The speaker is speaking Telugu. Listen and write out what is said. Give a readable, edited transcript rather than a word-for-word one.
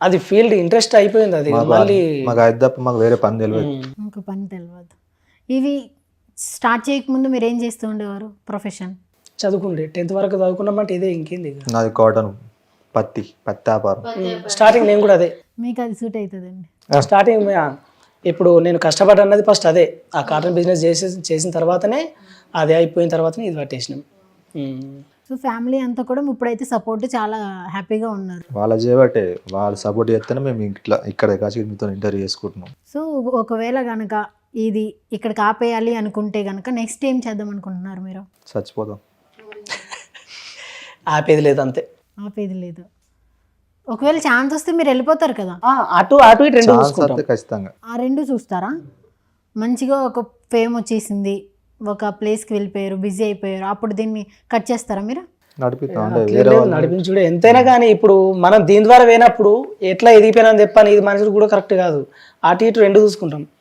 అది ఫీల్డ్ ఇంట్రెస్ట్ అయిపోయింది. అది మళ్ళీ మాకు అది తప్ప మాకు వేరే పని తెలియదు. ఇంకా పని తెలియదు. ఇవి స్టార్ట్ చేయకముందు మీరు ఏం చేస్తూ ఉండేవారు ప్రొఫెషన్? చదువుకుంటే 10th వరకు చదువుకున్నామంటే ఇదే, ఇంకేంది ఇక. నాది కాటన్, పత్తి వ్యాపారం. స్టార్టింగ్ నేను కూడా అదే. మీకు అది సూట్ అవుతుందండి. స్టార్టింగ్ ఇప్పుడు నేను కష్టపడ్డన్నది ఫస్ట్ అదే. ఆ కాటన్ బిజినెస్ చేసిన తర్వాతనే అదే అయిపోయిన తర్వాతనే ఇది పట్టేసినాం. సో ఫ్యామిలీ అంతా కూడా ఇప్పుడైతే సపోర్ట్ చాలా హ్యాపీగా ఉన్నారు. వాళ్ళ చేయబట్టే, వాళ్ళు సపోర్ట్ చేస్తేనే మేము ఇక్కడ కాచి మీతో ఇంటర్వ్యూ చేసుకుంటున్నాం. సో ఒకవేళ కనుక ఇది ఇక్కడికి ఆపేయాలి అనుకుంటే కనుక నెక్స్ట్ ఏం చేద్దాం అనుకుంటున్నారు మీరు? చచ్చిపోతాం. ఆపేది లేదు అంతే. ఆపేది లేదు. ఒకవేళ ఛాన్స్ వస్తే మీరు వెళ్ళిపోతారు కదా, అటు ఇటు రెండు చూసుకుంటాం. ఖచ్చితంగా ఆ రెండు చూస్తారా? మంచిగా ఒక ఫేమ్ వచ్చేసింది, ఒక ప్లేస్కి వెళ్ళిపోయారు, బిజీ అయిపోయారు, అప్పుడు దీన్ని కట్ చేస్తారా మీరు? నడిపించుడు ఎంతైనా కానీ ఇప్పుడు మనం దీని ద్వారా పోయినప్పుడు ఎట్లా ఎదిగిపోయినా చెప్పాను, ఇది మనుషులు కూడా కరెక్ట్ కాదు. అటు ఇటు రెండు చూసుకుంటాం.